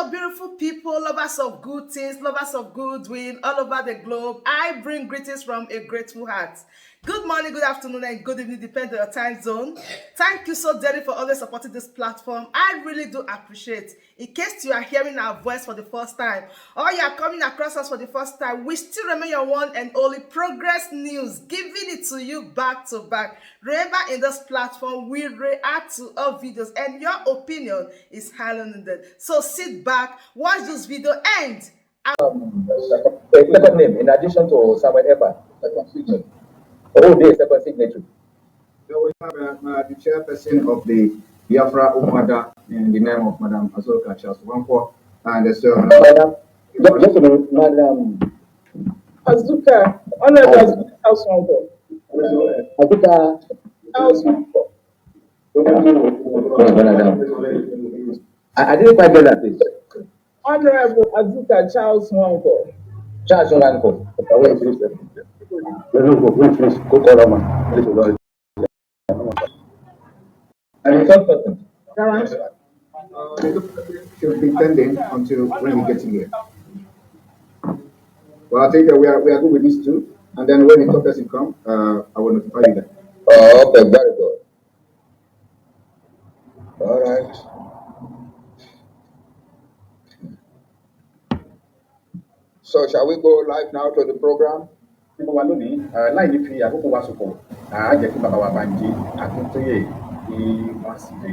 Hello, beautiful people, lovers of good things, lovers of goodwill all over the globe. I bring greetings from a grateful heart. Good morning, good afternoon, and good evening, depending on your time zone. Thank you so dearly for always supporting this platform. I really do appreciate. In case you are hearing our voice for the first time, or you are coming across us for the first time, we still remain your one and only Progress News, giving it to you back to back. Remember, in this platform, we react to all videos, and your opinion is highly needed. So sit back, watch this video, and a second name in addition to Samuel Ekpa, second signature. Oh, there is second signature. So we have the chairperson of the Biafra Umada in the name of Madam Azoka Charles Wanko, and so Madam, just a minute, Madam Azuka, Honorable House Wanko. Azuka House Wanko. I didn't quite get that, please. Honorable Azuka Charles Wanko. Charles Wanko. Please, go call him. And the third person. should be pending until when we get in here. Well, I think we are good with these two, and then when the third person comes, I will notify you then. Oh, okay, very good. All right. So shall we go live now to the program? People wà lónìí láì ní fi àkókò wa ṣòfò jẹ́ kí bàbá wa Bánjí Akíntóyè kí wọ́n sì lè.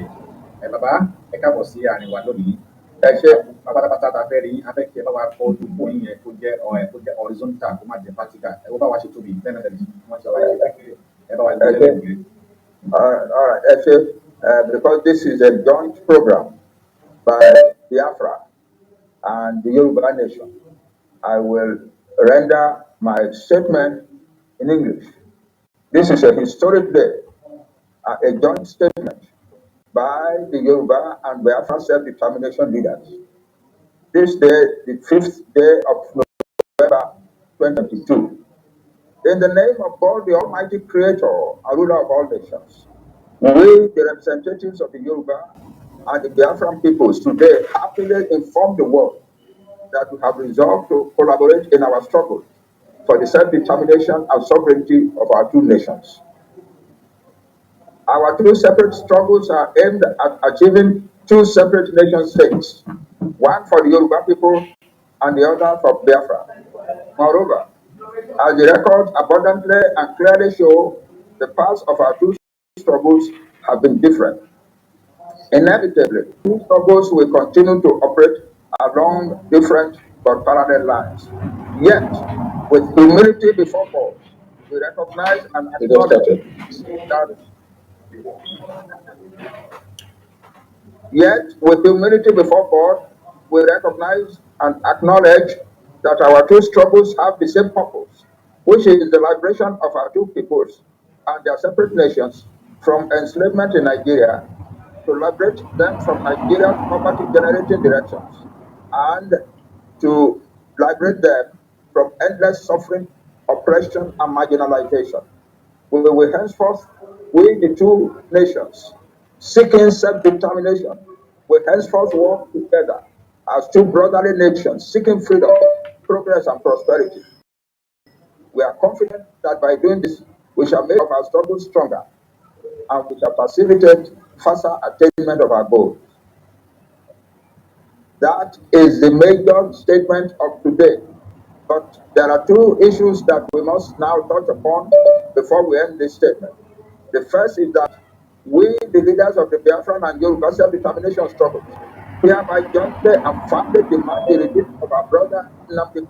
Bàbá ẹ káàbọ̀ sí àárín wa lónìí. Ẹ ṣé. Pátápátá ta fẹ́ rí afẹ́ kí ẹ bá wa kọ́ dúpọ̀ yín yẹn kó jẹ́ horizontal kó má jẹ́ vertical. Ẹ bá wa ṣe tóbi bẹ́ẹ̀ náà wọ́n ṣe wáyé kékeré. Ẹ bá wa ṣe kékeré. All right, ẹ ṣé. Because this is a joint program by Biafra and the Yoruba Nation, I will render my statement in English. This is a historic day, a joint statement by the Yoruba and Biafra self-determination leaders. This day, the 5th day of November 2022, in the name of God, the Almighty Creator and ruler of all nations, we, the representatives of the Yoruba and the Biafran peoples, today happily inform the world that we have resolved to collaborate in our struggle for the self-determination and sovereignty of our two nations. Our two separate struggles are aimed at achieving two separate nation states, one for the Yoruba people and the other for Biafra. Moreover, as the records abundantly and clearly show, the paths of our two struggles have been different. Inevitably, two struggles will continue to operate along different but parallel lines. Yet, with humility before God, we recognize and acknowledge that. Yet, with humility before God, we recognize and acknowledge that our two struggles have the same purpose, which is the liberation of our two peoples and their separate nations from enslavement in Nigeria, to liberate them from Nigeria's poverty-generating directions, and to liberate them from endless suffering, oppression, and marginalization. We will henceforth, we the two nations, seeking self-determination, will henceforth work together as two brotherly nations, seeking freedom, progress, and prosperity. We are confident that by doing this, we shall make our struggle stronger, and we shall facilitate faster attainment of our goals. That is the major statement of today. But there are two issues that we must now touch upon before we end this statement. The first is that we, the leaders of the Biafran and Yoruba self-determination struggles, hereby jointly and firmly demand the release of our brother Nnamdi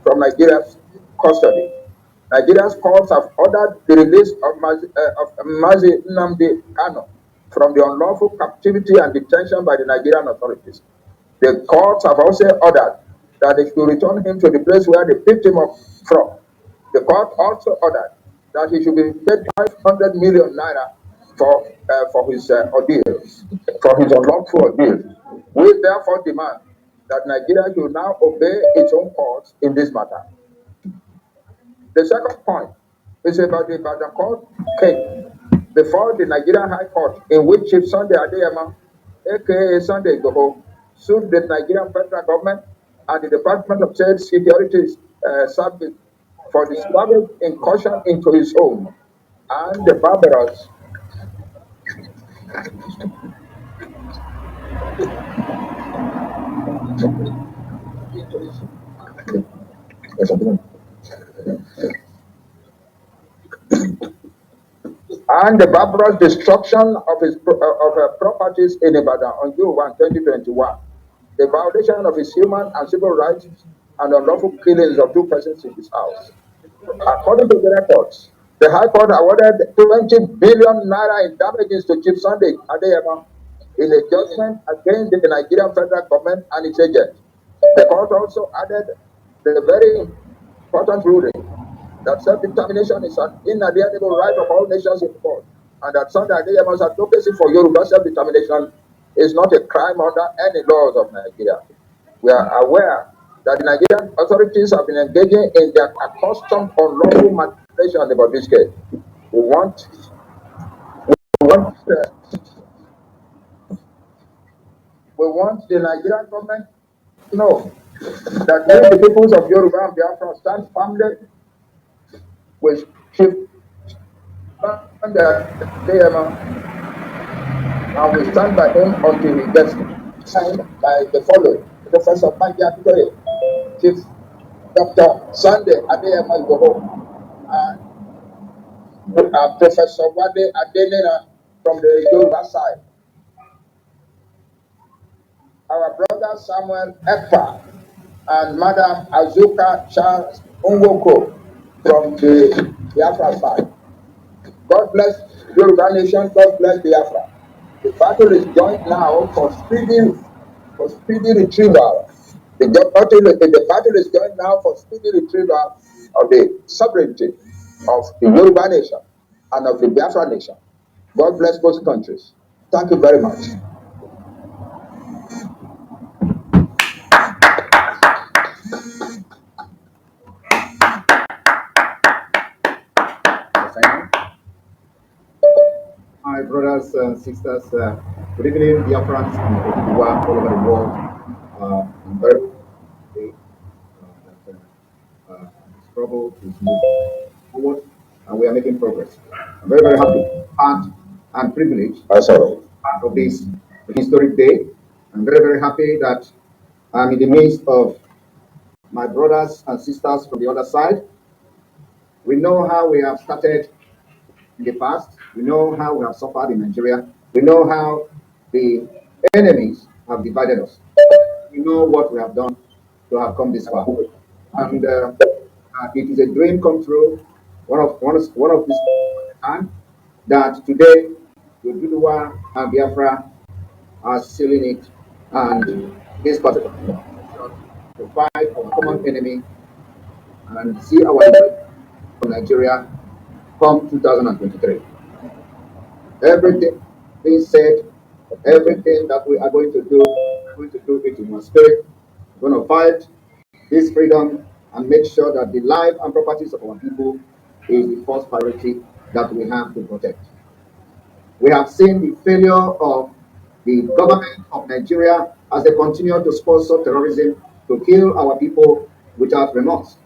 from Nigeria's custody. Nigeria's courts have ordered the release of Mazi Nnamdi from the unlawful captivity and detention by the Nigerian authorities. The courts have also ordered that they should return him to the place where they picked him up from. The court also ordered that he should be paid 500 million naira for his ordeals, for his unlawful ordeals. We therefore demand that Nigeria should now obey its own courts in this matter. The second point is about the Ibadan court case before the Nigerian High Court, in which Chief Sunday Adeyemo, aka Sunday Igboho, sued the Nigerian federal government and the Department of State Security Service for the savage incursion into his home and the barbarous destruction of his properties in Ibadan on June 1, 2021, the violation of his human and civil rights, and unlawful killings of 2 persons in his house. According to the reports, the High Court awarded 20 billion naira in damages to Chief Sunday Adeyemo in a judgment against the Nigerian federal government and its agents. The court also added the very important ruling that self-determination is an inalienable right of all nations in the world, and that Sunday Adeyemo's advocacy for Yoruba self-determination is not a crime under any laws of Nigeria. We are aware that the Nigerian authorities have been engaging in their accustomed unlawful manipulation about this case. We want the Nigerian government to know that we, the peoples of Yoruba and Biafra, stand firmly with Chief Adeyemo, and we stand by him until he gets signed by the following: Professor Akaintoye, Chief Dr. Sunday Adeyemo Igboho, and Professor Wade Adenina from the Yoruba side, our brother Samuel Ekpa, and Madam Azuka Charles Nwoko from the Biafra side. God bless Yoruba nation, God bless Biafra. The battle is joined now for speedy retrieval. The battle is joined now for speedy retrieval of the sovereignty of the Yoruba nation and of the Biafra nation. God bless both countries. Thank you very much. My brothers and sisters, good evening, Biafrans and Oduduwa all over the world. I'm very happy that the struggle is moving forward and we are making progress. I'm very, very happy and privileged part of this historic day. I'm very, very happy that I'm in the midst of my brothers and sisters from the other side. We know how we have started in the past. We know how we have suffered in Nigeria. We know how the enemies have divided us. We know what we have done to have come this far. And it is a dream come true. One of this time that today Oduduwa and Biafra are sealing it, and this particular to fight our common enemy and see our from Nigeria come 2023. Everything being said, everything that we are going to do it in one spirit. We're going to fight this freedom and make sure that the life and properties of our people is the first priority that we have to protect. We have seen the failure of the government of Nigeria as they continue to sponsor terrorism to kill our people without remorse.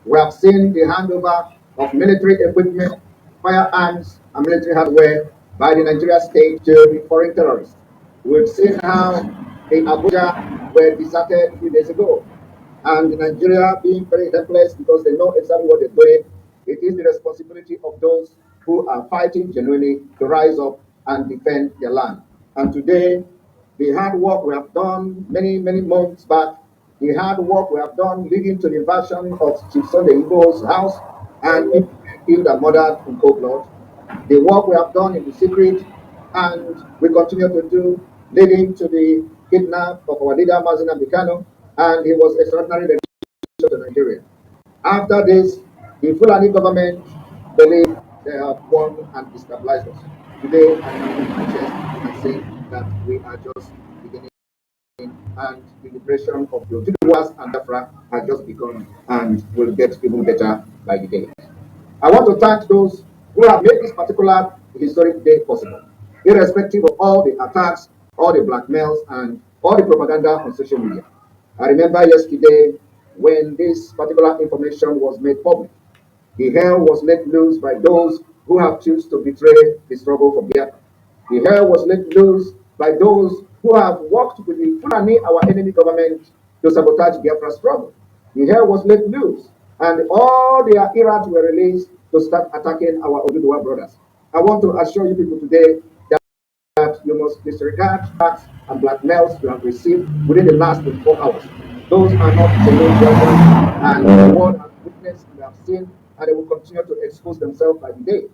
We have seen the handover of military equipment, firearms, and military hardware by the Nigeria state to the foreign terrorists. We've seen how the Abuja were deserted a few days ago, and Nigeria being very helpless because they know exactly what they're doing. It is the responsibility of those who are fighting genuinely to rise up and defend their land. And today, the hard work we have done many months back, the hard work we have done leading to the invasion of Chief Sunday Igbo's house and people killed and murdered in cold blood, the work we have done in the secret and we continue to do leading to the kidnap of our leader Nnamdi Kanu, and he was extraordinarily dedicated to Nigeria. After this, the Fulani government believe they have won and destabilized us. Today, I can put my chest and say that we are just beginning, and the liberation of the Oduduwas and Biafra has just begun and will get even better by the day. I want to thank those who have made this particular historic day possible, irrespective of all the attacks, all the blackmails, and all all the propaganda on social media. I remember yesterday when this particular information was made public. The hell was let loose by those who have chosen to betray the struggle for Biafra. The hell was let loose by those who have worked with the Fulani, our enemy government, to sabotage Biafra struggle. The hell was let loose, and all their errants were released to start attacking our Oduduwa brothers. I want to assure you people today that you must disregard threats and blackmails you have received within the last 24 hours. Those are not genuine Biafrans, and the world has witnessed and have seen, and they will continue to expose themselves by the day.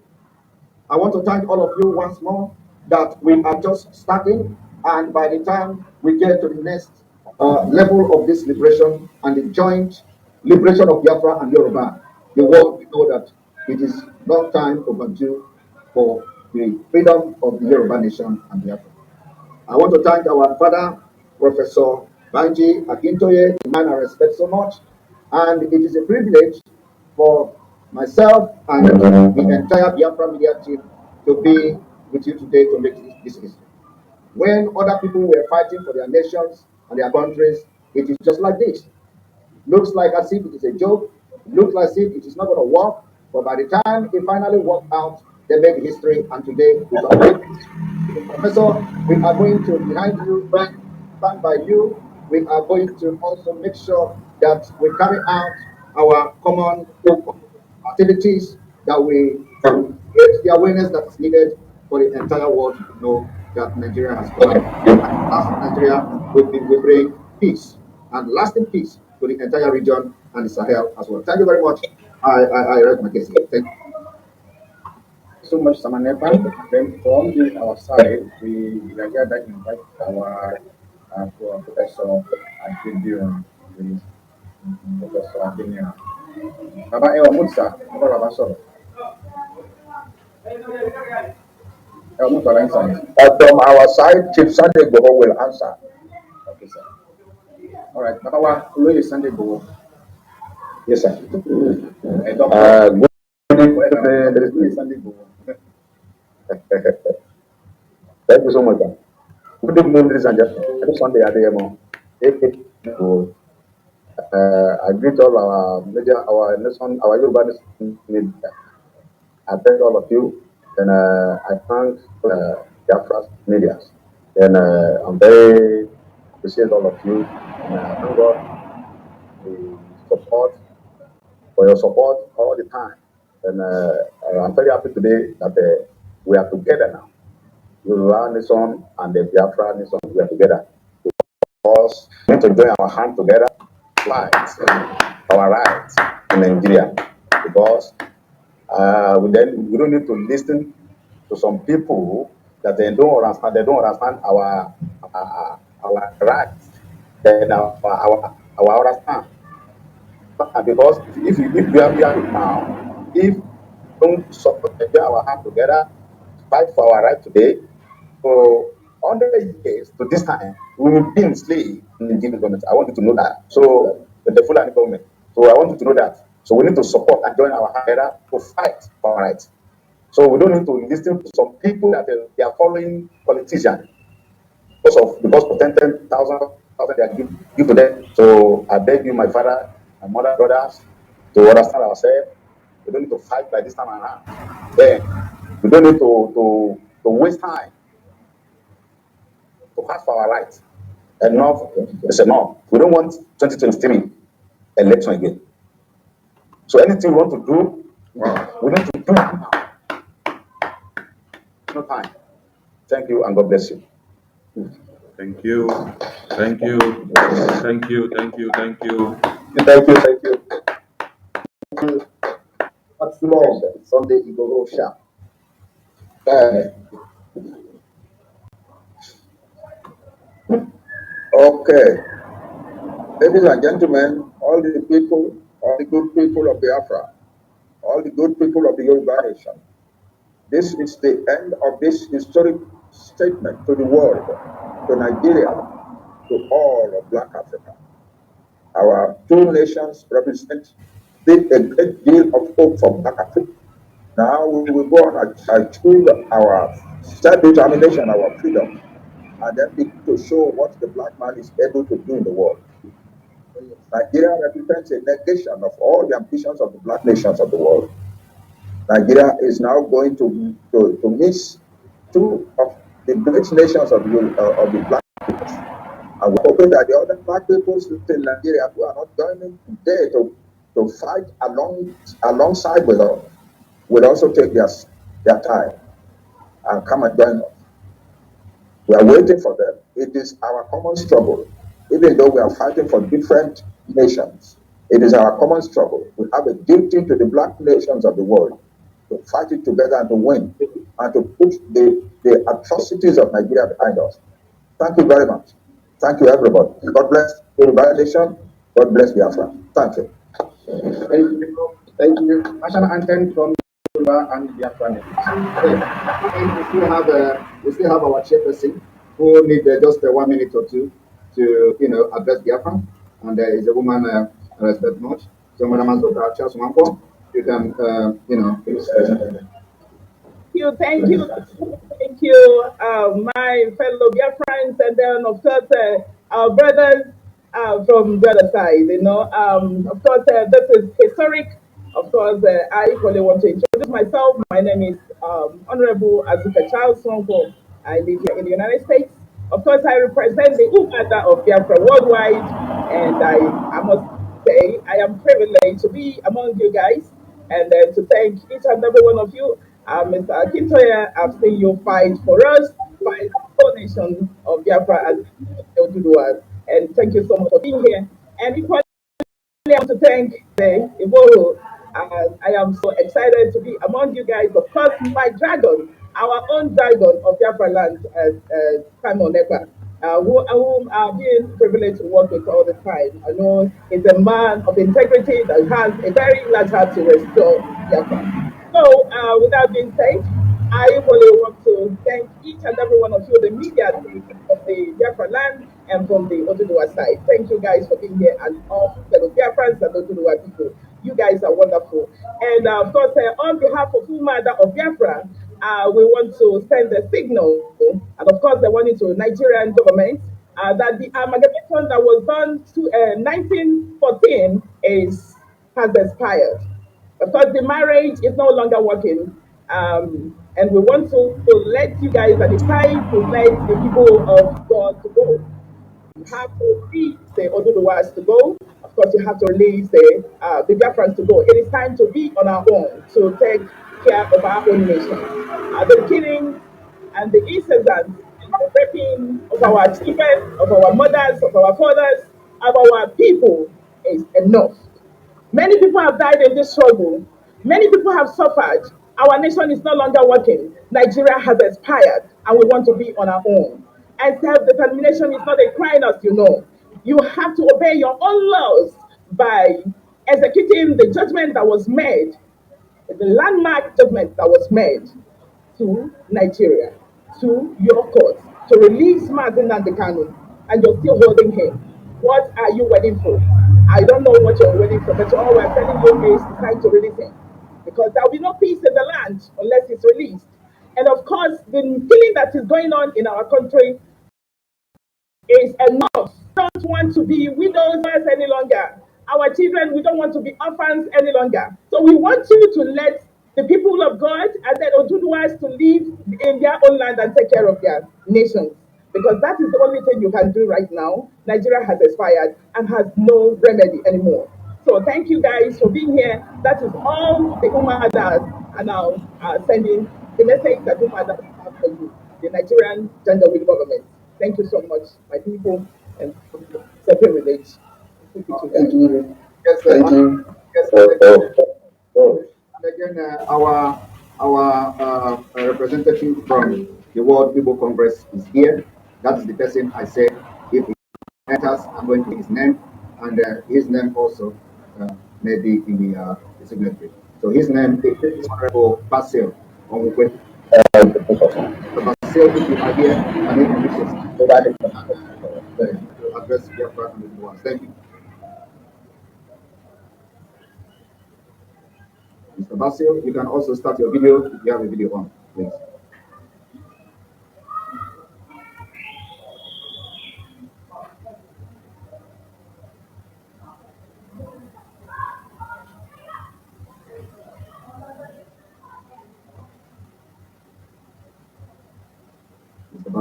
I want to thank all of you once more that we are just starting, and by the time we get to the next level of this liberation and the joint liberation of Biafra and Yoruba, the world will know that it is long time overdue for the freedom of the Yoruba nation and Biafra. I want to thank our father, Professor Banji Akintoye, the man I respect so much, and it is a privilege for myself and the entire Biafra media team to be with you today to make this history. When other people were fighting for their nations and their countries, it is just like this. Looks like as if it is a joke, looks like as if it is not going to work, but by the time it finally worked out, they made history, and today we are Professor, we are going to behind you, stand by you. We are going to also make sure that we carry out our common activities, that we create the awareness that is needed for the entire world to know that Nigeria has come. And last Nigeria will bring peace and lasting peace to the entire region and the Sahel as well. Thank you very much. I read my case here. Thank you so much, Samanepa. Then from our side, we are here to invite our Professor Akaintoye, Professor Akaintoye. Baba Ewa Mutsa, Baba Soro. Ewa Mutsa, answer. From our side, Chief Sunday Goho will answer. Okay, sir. All right, Baba Wa, Oloye Sunday Goho. Yes, sir. Good evening, Sunday Goho. Thank you so much. Good evening, ladies and gentlemen. This Sunday at the I greet all our media, our nation, our Yoruba media. I thank all of you, and I thank Biafra's media. And I'm very appreciate all of you, and thank God for your support all the time. And I'm very happy today that we are together now. Yoruba nation and the Biafra nation, we are together. Because we need to join our hands together, fight our rights in Nigeria. Because we don't need to listen to some people that they don't understand our rights, then our understand. Because if we are here now, if we don't support our hands together, fight for our right today, for 100 years to this time, we will be enslaved in the Nigerian government. I want you to know that. So, the Fulani government. So, I want you to know that. So, we need to support and join our hands together to fight for our rights. So, we don't need to listen to some people that they are following politicians because of 10,000 they are give to them. So, I beg you, my father, my mother, brothers, to understand ourselves. We don't need to fight by this time around. Then, we don't need to waste time to fight for our rights. Enough is enough. We don't want 2023 election again. So anything we want to do, we need to do it now. No time. Thank you and God bless you. Thank you. Thank you. Thank you. Thank you. Thank you. Thank you. Thank you. maximum Sunday Igoro Sharp. Okay. Ladies and gentlemen, all the good people of Biafra, all the good people of the Yoruba nation, this is the end of this historic statement to the world, to Nigeria, to all of Black Africa. Our two nations represent a great deal of hope for Black Africa. Now we will go on and achieve our self-determination, our freedom. and then begin to show what the black man is able to do in the world. Nigeria represents a negation of all the ambitions of the black nations of the world. Nigeria is now going to miss two of the great nations of the black peoples. And we're hoping that the other black peoples in Nigeria who are not joining today to fight alongside with us will also take their time and come and join us. We are waiting for them. It is our common struggle. Even though we are fighting for different nations, it is our common struggle. We have a duty to the black nations of the world to fight it together and to win and to put the atrocities of Nigeria behind us. Thank you very much. Thank you, everybody. God bless the Nation. God bless Biafra. Thank you. Thank you. Thank you. National anthem from Oduduwa and Biafra. And we still have our chairperson who need just 1 minute or two to address Biafra, and there is a woman I respect much. So, Madam Azoka Charles Mampo, you can please. Thank you, thank you, my fellow dear friends, and then of course our brothers from the other side. Of course, this is historic. Of course, I equally want to introduce myself. My name is Honorable Azuka Charles Sonko. I live here in the United States. Of course, I represent the Umada of Biafra worldwide, and I must say I am privileged to be among you guys and to thank each and every one of you. Mr. Akaintoye, I've seen you fight for us, fight for the whole nation of Biafra and Oduduwa. And thank you so much for being here. And equally, I want to thank the Ivoru. I am so excited to be among you guys. Of course, my dragon, our own dragon of Biafra land, Kanu'S, whom I've been privileged to work with all the time. I know he's a man of integrity that has a very large heart to restore Biafra. So, with that being said, I really want to thank each and every one of you, the media of the Biafra land and from the Oduduwa side. Thank you guys for being here and all fellow Biafrans and Oduduwa people. You guys are wonderful. And of course, on behalf of Umada of Biafra, we want to send a signal, and of course, I want it to Nigerian government that the amalgamation that was done to 1914 has expired. Of course, the marriage is no longer working. And we want to let you guys at the time to let the people of God to go. You have to release the Oduduwas to go. Of course, you have to release the Biafrans to go. It is time to be on our own to take care of our own nation. The killing and the incessant and the raping of our children, of our mothers, of our fathers, of our people is enough. Many people have died in this struggle. Many people have suffered. Our nation is no longer working. Nigeria has expired, and we want to be on our own. And self-determination is not a crime, as you know. You have to obey your own laws by executing the judgment that was made, the landmark judgment that was made to Nigeria, to your court, to release Martin and the Kanu, and you're still holding him. What are you waiting for? I don't know what you're waiting for, but all we're telling you is it's time to release him. Because there will be no peace in the land unless it's released. And of course, the killing that is going on in our country is enough. We don't want to be widows any longer. Our children, we don't want to be orphans any longer. So we want you to let the people of God and then Oduduwas to live in their own land and take care of their nations. Because that is the only thing you can do right now. Nigeria has expired and has no remedy anymore. So thank you guys for being here. That is all the Umadas are now sending the message that Umadas have for you, the Nigerian gender will government. Thank you so much, my people, and it's a privilege. Thank you. Yes, Thank you. yes, and again, our representative from the World People Congress is here. That is the person I said, if he enters, I'm going to give his name, and his name also may be in the signature. So his name is Honorable Basil Onwukwe. Basil, if you are here, I need to address your question. Thank you. Mr. Basil, you can also start your video if you have a video on, please.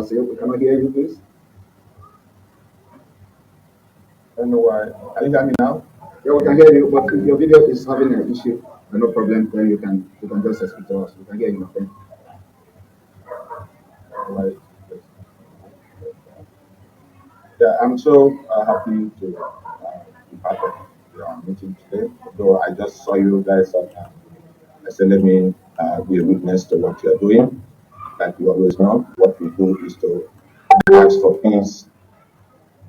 Basil, we cannot hear you, please. I don't know why. Can you hear me now? Yeah, we can hear you, but if your video is having an issue, no problem, then you can just speak to us. We can hear you, my friend. Like, yeah, I'm so happy to be part of your meeting today. Though I just saw you guys on. I said, let me be a witness to what you're doing. Like you always know, what we do is to ask for peace,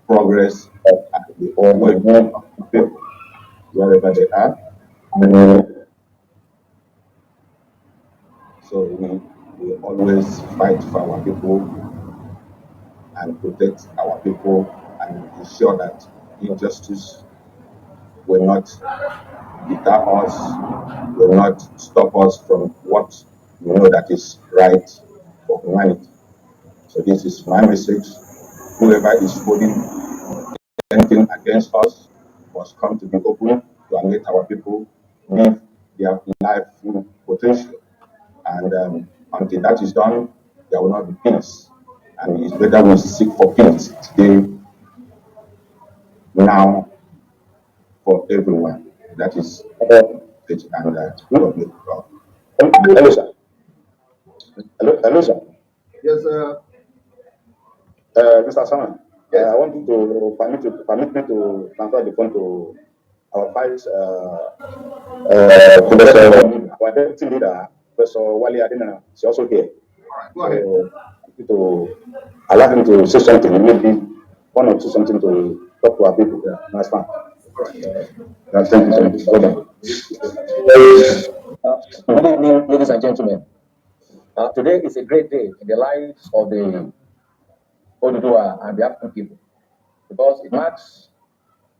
progress, and the well-being of the people wherever they are. So we always fight for our people and protect our people and ensure that injustice will not deter us, will not stop us from what we know that is right for humanity. So this is my message. Whoever is holding anything against us must come to be open to let our people live their life full potential. And until that is done, there will not be peace. And it's better we seek for peace today, now, for everyone. That is it. And God will God. Hello, sir. Hello, sir. Yes, Mr. Saman, yes. I want you to permit me to transfer the phone to our vice Professor, our deputy leader, Professor Wali Adina. She's also here. Go ahead. So, to allow him to say something, maybe one or two something to talk to our people. Yeah, that's fine. Thank you so much. Hold on. Good evening, ladies and gentlemen. Today is a great day in the lives of the Oduduwa and the African people because it marks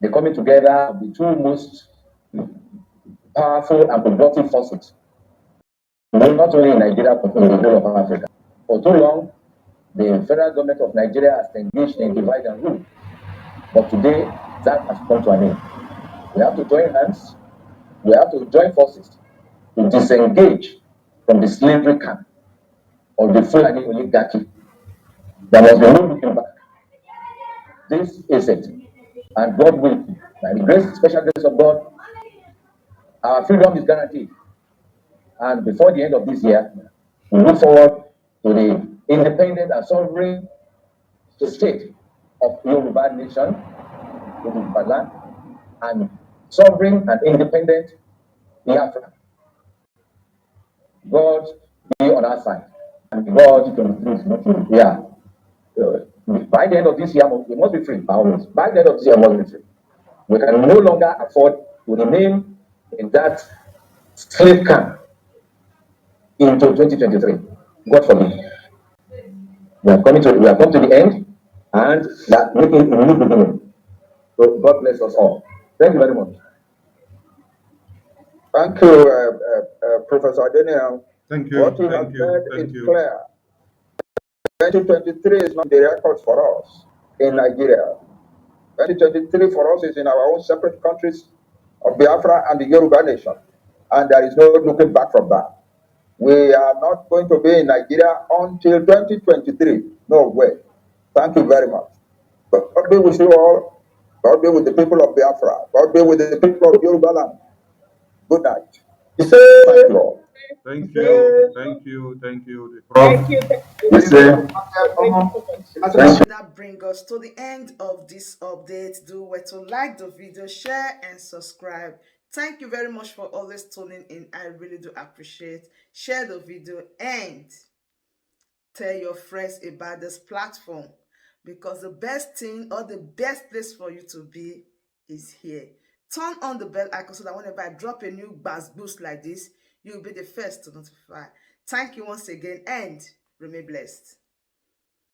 the coming together of the two most powerful and productive forces, not only in Nigeria but in the whole of Africa. For too long, the federal government of Nigeria has engaged in divide and rule, but today that has come to an end. We have to join hands, we have to join forces to disengage from the slavery camp of the Fulani oligarchy. There must be no looking back. This is it. And God will, by the grace, special grace of God, our freedom is guaranteed. And before the end of this year, we look forward to the independent and sovereign state of Yoruba nation, Yoruba land, and sovereign and independent Biafra. God be on our side. And God, yeah. By the end of this year, we must be free. By the end of this year, we must be free. We can no longer afford to remain in that slave camp into 2023. God forbid. We have come to the end, and that making a new beginning. So God bless us all. Thank you very much. Thank you, Professor Daniel. Thank you. What you have said is clear. 2023 is not the record for us in Nigeria. 2023 for us is in our own separate countries of Biafra and the Yoruba nation. And there is no looking back from that. We are not going to be in Nigeria until 2023. No way. Thank you very much. God be with you all. God be with the people of Biafra. God be with the people of Yoruba land. Good night. Thank you all. Thank you. Thank you. Thank you. Thank you. Thank you. Yes, sir. Thank you so much. Thank you. That brings us to the end of this update. Do well to like the video, share, and subscribe. Thank you very much for always tuning in. I really do appreciate. Share the video and tell your friends about this platform because the best thing or the best place for you to be is here. Turn on the bell icon so that whenever I drop a new buzz boost like this, you'll be the first to notify. Thank you once again and remain blessed.